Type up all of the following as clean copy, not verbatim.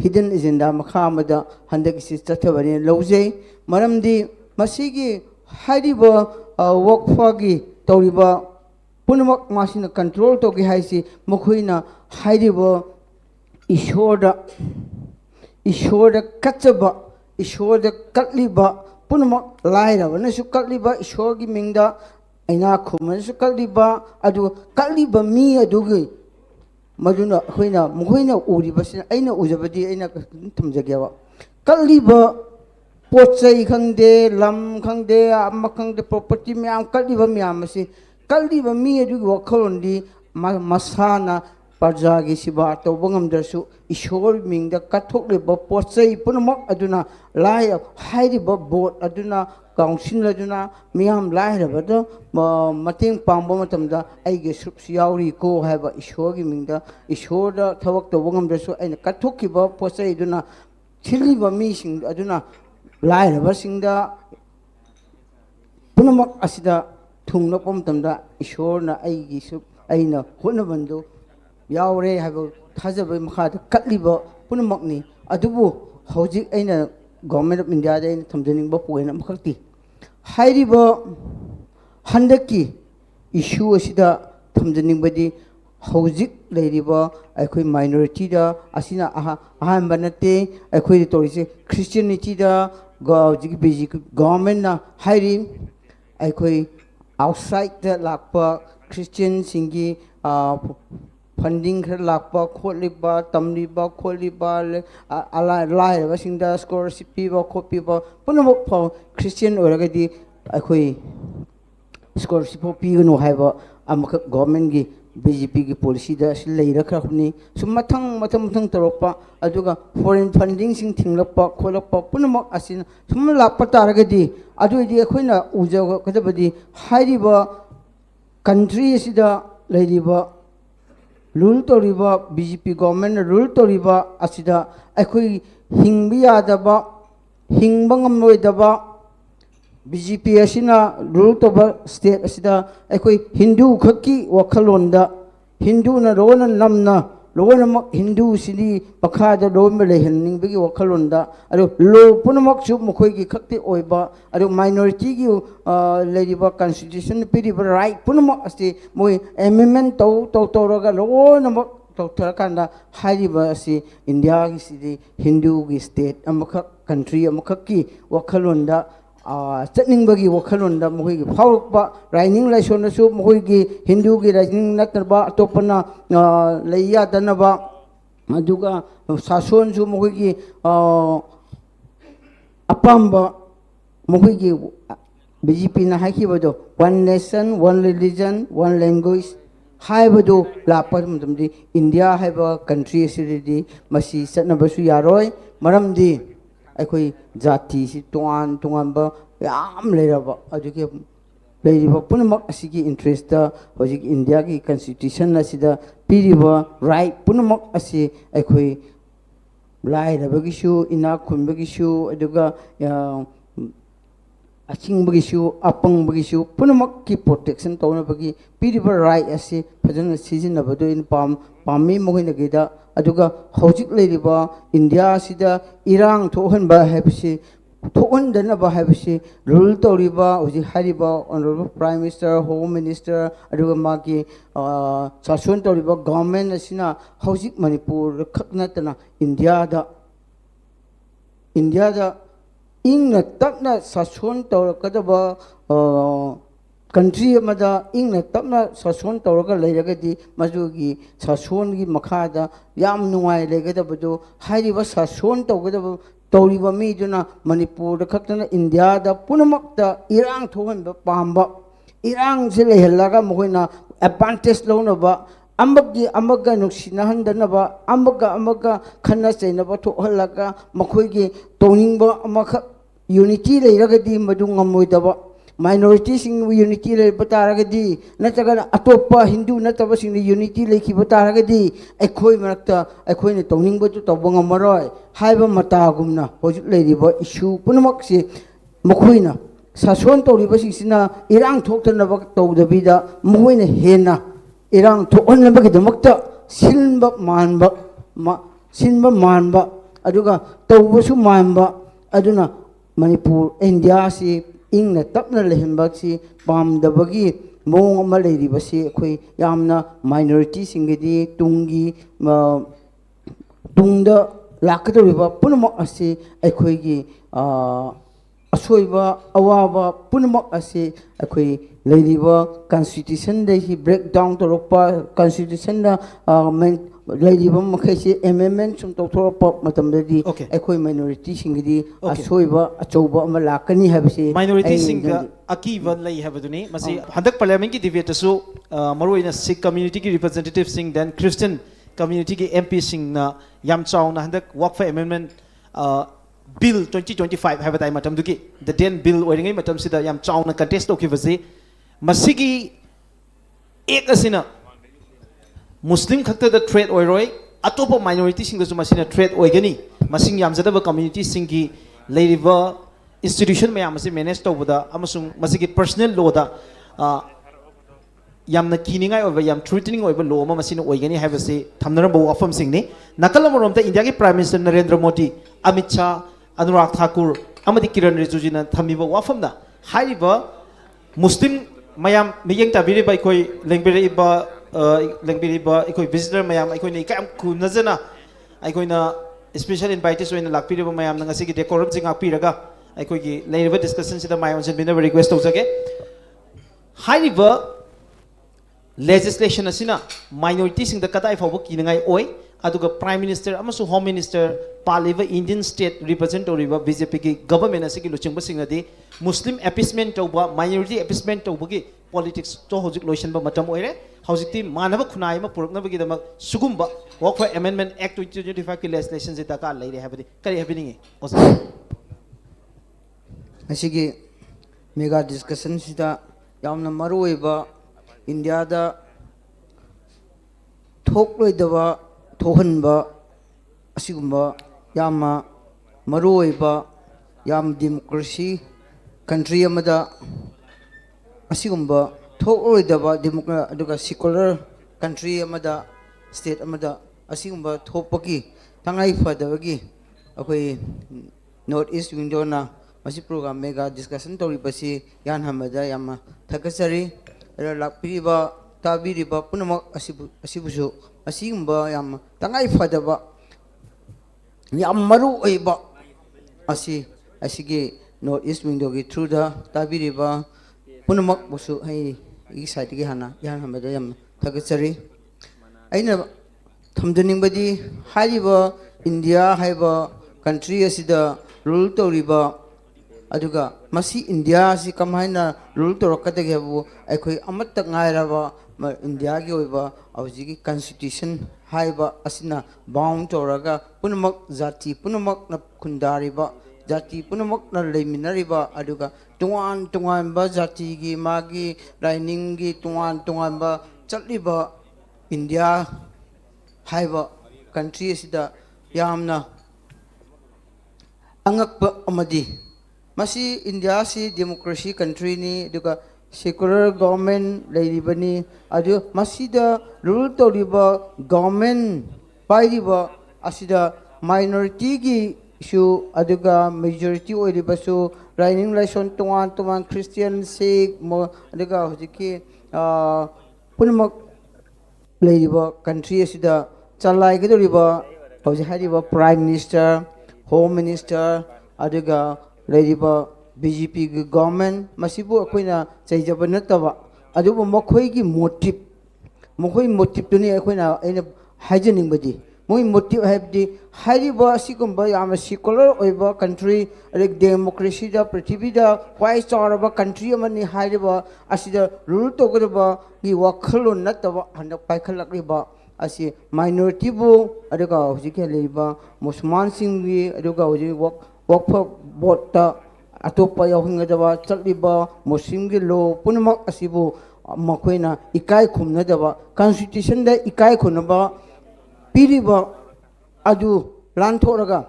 hidden agenda makhamada handak si chathabani lawjay maramdi masigi hariba work fagi tawriba punamak masina control to gi haisi mukhuina hariba ishorda kachaba ishorda katliba punamak laira wanasu katliba ishorgi mingda aina khumanasu katliba adu katliba mi adugi maduna khoina mukhoina uribasina aina ujabadi aina thamjagyawa kalliba pochai khangde lam khangde amma khangde property myam kalliba myam asi kalliba mi adugi wakhalondi masana parjagi siba to bangam darsu ishor mingda kathokleba pochai punamak aduna lai hairiba board aduna council aduna miyam lairabada mateng pangba matamda aige subsi yauri ko haiba ishorgi mingda ishorda thawak to bangam darsu aina kathokiba pochai aduna thiliba mi sing aduna lairaba singda punamak asida thungna pamtamda ishorna aigi sub aina honabandu yaure haiba thajaba makhada katliba punamakni adubu hojik aina government of India da thamjaningba poina makhakti hairiba handaki issue asida thamjaningbadi hojik leiriba aikhoi minority da asina ahamba nate aikhoi torise Christianity da hojik basic government na hairi aikhoi outside da lakpa Christian singi funding khar lakpa kholiba tamliba kholiba ala lai singda scholarship piba khopiba punamok pho Christian oragadi akhoi scholarship pigano haiba amak government gi BJP gi policy da leira khrakni sum mathang taropa aduga foreign funding sing thinglapa kholapa punamok asin sum lakpa taragadi aduidi akhoina uja kadabadi hairiba country asida leiriba rule toriba BJP government rule toriba asida akhoi hingbiya daba hingbangam loidaba BJP asina rule toba state asida akhoi Hindu khaki wakhalonda Hindu na rona namna rona Hindu sini pakhada dom lehenning bigi wakhalonda ado lo punamak chu mokhoi gi khakti oiba ado minority gi leriba constitution piriba right punamak asti moi amendment to raga lo namak to kanda hariba asi India gi sidi Hindu gi state amakha country amakha ki wakhalonda chatning bagi wakhalonda mohoi gi phawrukpa raining laisona su mohoi gi Hindu gi raining natarba atopana leiya danaba aduga sason su mohoi gi apamba mohoi gi BJP na haikibado one nation one religion one language haibado lapa mudamdi India haiba country asidi masi chatnabasu yaroi maramdi akhoi jati si tongan ba yam leiraba aduke leiriba punamak asigi interest da hojik India ki constitution asida piriba right punamak asi akhoi lairaba gishu ina khunba gishu aduga aching bagishu apang bagishu punamak ki protection tawna bagi piriba right asi phajana season abado in pami mohina gida aduga hojik leiriba India sida irang thohanba habisi thohandanaba habisi rule toriba hoji hariba honorable prime minister home minister aduga magi sason toriba government asina hojik Manipur khaknatana India da ingna tapna sason torakadaba country amada ingna tapna sason toraga leiragadi majugi sason gi makhada yam nuai legadabadu hairiba sason togadaba toriba mi duna Manipur da khaktana India da punamakta irang thohanba pamba irang se lehelaga mohoina advantage lonaba amaga nuksina handanaba amaga khanna chainaba thohalaga makhoi tawningba amakha unity leiragadi madu ngamoidaba minority sing unity le bataragadi nataga atopa Hindu nataba sing unity lekhi bataragadi akhoi marakta akhoi ne tawningba tu tawbanga maroi haiba matagumna hojik leiriba issue punamak si makhoina sason tawriba sing irang thoktanaba tawdabida mohoina hena irang thohanabagi damakta sinba manba aduga tawbasu mamba aduna Manipur India si ingna tapna lehenba si pamdabagi mong ama leiriba si akhoi yamna minority singedi tungi tungda lakadoriba punamak asi akhoi gi asoiba awaba punamak asi akhoi leiriba constitution de hi breakdown torokpa constitution da leiriba makhai amendment sum tawthorapa matamdadi akhoi minority singedi asoiba achouba ama lakani habisi minority singa akiva lei habaduni masi handak parliament ki debate su maroina Sikh community ki representative sing then Christian community ki MP sing na yam chauna handak work for amendment bill 2025 have time matam duki the den bill oiringai matam sida yam chauna contest okivasi masigi ek asina Muslim khakta da threat oiroi atopa minority sing da su masina threat oigani masing yam jadaba community sing ki leiriba institution mayam asi manage tawbada amasung masigi personal law da yamna kiningai over yam threatening over law ma masina oigani habase thamnaram wafam sing ni nakalam romta India ki Prime Minister Narendra Modi Amit Shah Anurag Thakur amadi Kiran Rijiju na thamiba wafam da haiba Muslim mayam miyeng tabiri ba koi lengbiriba ikoi visitor mayam ikoi ni kam kunazana ikoi na special invitees oina lakpiriba mayam na ngasi ki decorum jing akpiraga ikoi ki leiriba discussion sida mayon sen bina request tawjage haiba legislation asina minority sing da kadai fawba kinangai oi aduga Prime Minister amasu Home Minister paliba Indian state representative BJP ki government asigi luchingba singnadi Muslim appeasement tawba minority appeasement tawbagi politics to hojik lotion ba matam oire hojikti manaba khunai ma purukna bagi dama sugumba work for amendment act 2025 ki legislation se taka leire habadi kari happening osa asigi mega discussion sida yamna maruiba India da thokloidaba thohanba asigumba yama maruiba yam democracy country amada asigumba thokloidaba democracy aduga secular country amada state amada asigumba thopaki tangai fadabagi akoi North East window na masi program mega discussion tori basi yan hamada yama thakasari lakpiriba tabiriba punamak asibusu asigumba yam tangai fadaba yam maru oiba asigi North East window gi through the tabiriba punamak busu hai I side gi hana yan hamada yam thakasari aina thamdaningbadi haiba India haiba country asida rule toriba aduga masi India si kamaina rule torokadage bu akhoi amatta ngairaba India gi oiba awjigi constitution haiba asina bound toraga punamak jati punamak na khundariba jati punamak na leiminariba aduga tungan ba jati gi magi lining gi tungan ba chatliba India haiba country asida yamna angakpa amadi masi India si democracy country ni duga secular government leiribani adu masida rule toriba government pairiba asida minority gi issue aduga majority oiriba su running relation tungan Christian Sikh aduga hojiki punamak leiriba country asida chalai gedoriba hoji hariba Prime Minister Home Minister aduga leiriba BJP gi government masibu akoina chaijaba nataba adubu mokhoi gi motive tuni akoina aina haijaningbadi moi motive habdi hariba sigumba yama secular oiba country like democracy da prithvi da kwai chauraba country amani hariba asida rule togaba gi wakhalo nataba handak paikhalakriba asi minority bu aduga hojike leiba Musliman singwi aduga hoji work for vote ta atopa yahingdaba chatliba Muslim gi law punamak asibu makoina ikai khumnadaba constitution da ikai khunaba piriba adu lanthoraga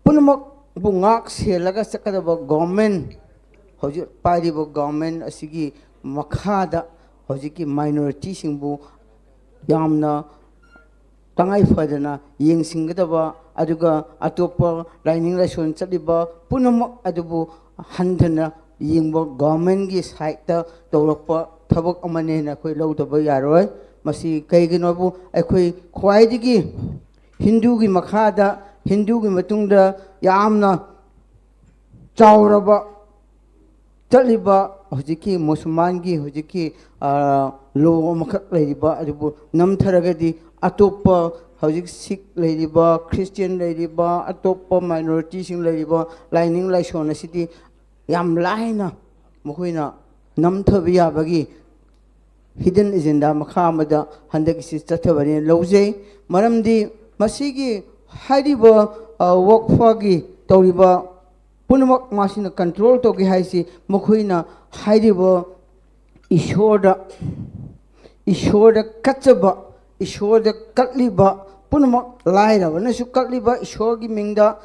punamak bungak selaga sakadaba government hoji pariba government asigi makhada hojiki minority singbu yamna tangay fadana yengsingadaba aduga atopa lining lason chaliba punamak adubu handana yengba government gi side ta tawrakpa thabak amane na khoi lawdaba yaroi masi kaiginobu akhoi khwaidigi hindu gi makhada hindu gi matungda yamna chawraba chaliba hojiki musulman gi hojiki lo makak leiba adubu namtharagadi atopa hojik sikh leiba christian leiba atopa minority sing leiba lining laison asidi yam laina mokoina namthabi yabagi hidden agenda makha amada handaki si chathabani lojei maramdi masigi hariba workfagi tawriba punamak masina control togi haisi mokoina hariba ishorda kachaba ishorda katliba punamak lairaba nasu katliba ishorgi mingda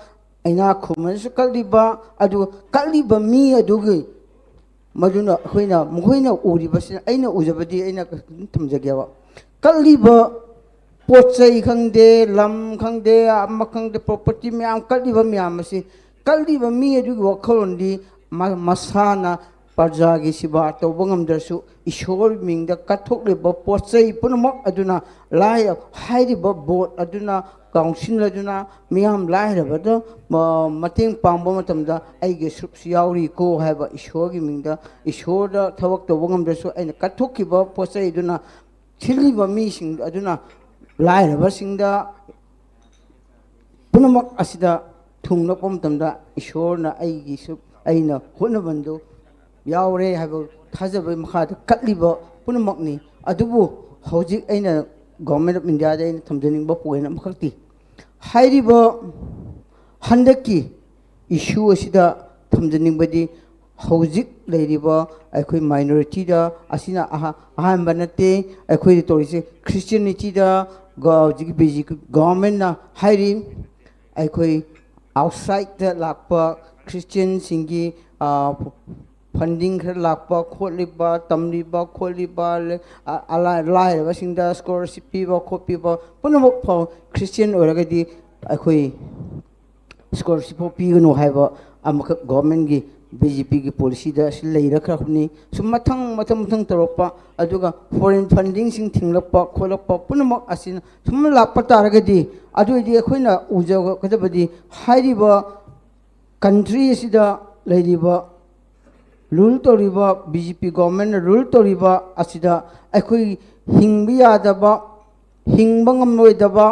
aina khumansu katliba adu katliba mi adugi maduna khoina mokoina uribasina aina ujabadi aina thamjageba katliba pochai khangde lam khangde amma khangde property myam katliba myam asi kalliba mi adugi wakhallondi masana parjagi siba tawbangam darsu ishor mingda kathokliba pochai punamak aduna lai hairiba board aduna council aduna miyam lairabada mateng pangba matamda aige subsi yauri ko haiba ishorgi mingda ishorda thawak tawbangam darsu aina kathokiba pochai aduna thiliba mi sing aduna lairaba singda punamak asida thungnakpa matamda ishorna aigi sub aina honabandu yaure haiba thajaba makhada katliba punamakni adubu hojik aina government of india da aina thamjaningba poina makhakti hairiba handaki issue asida thamjaningbadi hojik leiriba aikhoi minority da asina ahamba nate aikhoi torise christianity da hojik basic government na hairi aikhoi outside the lakpa christian singi funding khar lakpa kholiba tamliba kholiba ala lai singda scholarship piba khopiba punamok pho christian oragadi akhoi scholarship pigano haiba amak government gi bjp gi policy da silai rakhni sumathang taropa aduga foreign funding sing thinglakpa kholakpa punamok asin sum lakpa taragadi aduidi akhoina ujaga kadabadi hairiba country sida leiriba rule toriba bjp government rule toriba asida akhoi hingbi yadaba hingbangam loidaba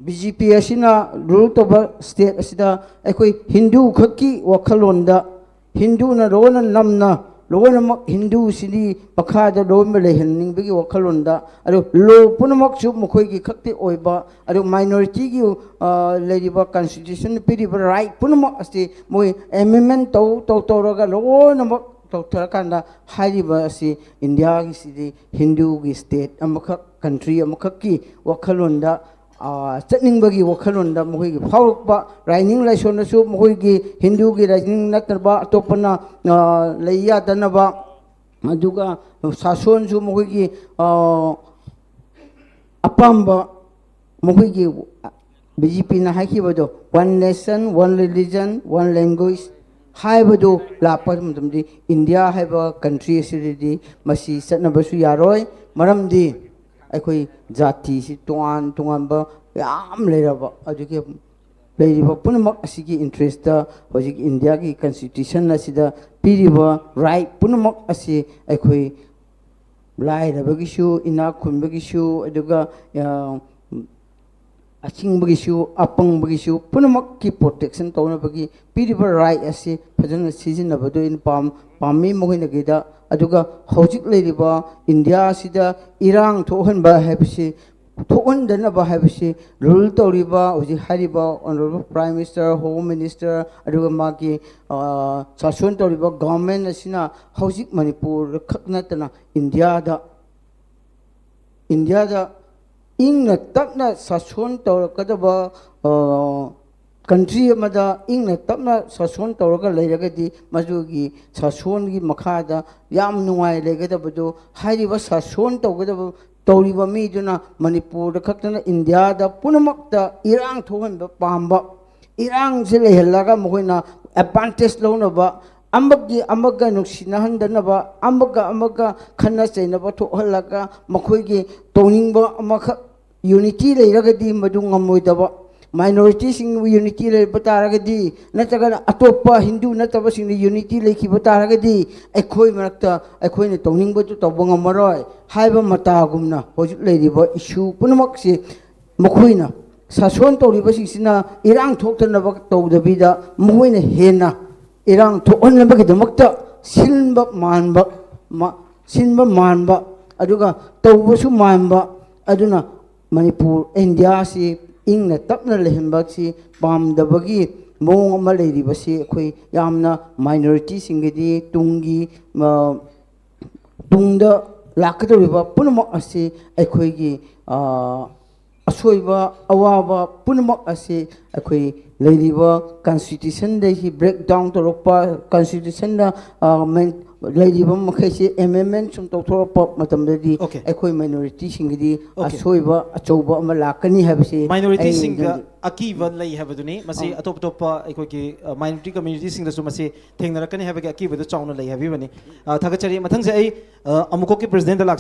bjp asina rule toba state asida akhoi hindu khaki wakhalonda hindu na rona namna lonamak hindu sini pakhada lom lehenningbagi wakhalonda ado lo punamak chu mokhoi gi khakti oiba ado minority gi leriba constitution piriba right punamak asti moi amendment to raga lonamak tokthara hariba asi india gi sidi hindu gi state amakha country amakha ki wakhalonda chatningbagi wakhalonda mohoigi phawrukpa raining laisonnasu mohoigi hindu gi raining natarba atopana leiya danaba aduga sason su mohoigi apamba mohoigi bjp na haikibado one nation one religion one language haibado lapa matamdi india haiba country asidi masi chatnabasu yaroi maramdi akhoi jati si tongan ba yam leiraba aduke leiriba punamak asigi interest da hojik india ki constitution asida piriba right punamak asi akhoi lairaba gisu ina khunba gisu aduga aching issue apang issue punamak ki protection tawna bagi piriba right asi phajana season abado in pami mohina gida aduga hojik leiriba india sida irang thohanba habisi thohandana ba habisi rule tawriba hoji hariba honorable prime minister home minister aduga magi sason tawriba government asina hojik manipur khaknatana india da ingna tapna sason tawrakadaba country amada ingna tapna sason tawraga leiragadi majugi sason gi makhada yam nuai legadabadu hairiba sason tawgadaba तौरीबा मीदुना मणिपुर खक्तना India दा पुनमक्ता इरांग थोहनबा पांबा इरांग से लेहल्लागा मखोइना एडवांटेज लौनबा अमगी अमगा नुक्सिनहंदनबा अमगा खन्ना चैनबा थोहल्लागा मखोइगे तौनिंगबा अमख यूनिटी लेरगदी मदु ngमोइदबा माइनॉरिटी सिंग यूनिटी ले बतारगदी नतगन अतोपा हिंदू नतब सिंग यूनिटी लेखि बतारगदी अखोइ मरक्ता अखोइने तौनिंगबतु तौबंग मरोय हाइबा मतागुमना होजिक लेरिबा इशू पुनमक से मखोइना सासोन तौरिबा सिंसिना इरांग थोक्तनबा तौदबिदा मखोइने हेना इरांग थोहनबगिदमक्ता सिनबा मानबा अदुगा तौबसु मानबा अदुना मणिपुर इंडिया से इंगना तपना लेहनबासी पामदबगी मोंग अमा लेरिबसी अखोइ यामना माइनॉरिटी सिंगदी तुंगी तुंगदा लाकदोरिबा पुनमक असे अखोइगी असोइबा अवाबा पुनमक असे अखोइ लेरिबा कॉन्स्टिट्यूशन दहि ब्रेक डाउन तोरपा कॉन्स्टिट्यूशन दा लेरिबा मखैसे एमेंडमेंट सुम तौथोरपा मतमददी अखोइ माइनॉरिटी सिंगदी असोइबा अचौबा अमा लाकनी हाबसे माइनॉरिटी सिंग अकीबा लई हाबदुनी मसी अतोप तोपा अखोइगी माइनॉरिटी कम्युनिटी सिंग दसु मसी थेंगनरकनी हाबगे अकीबा दु चाउना लई हाबिबनी थागचरी मथंग से अमुको के प्रेसिडेंट लाक्स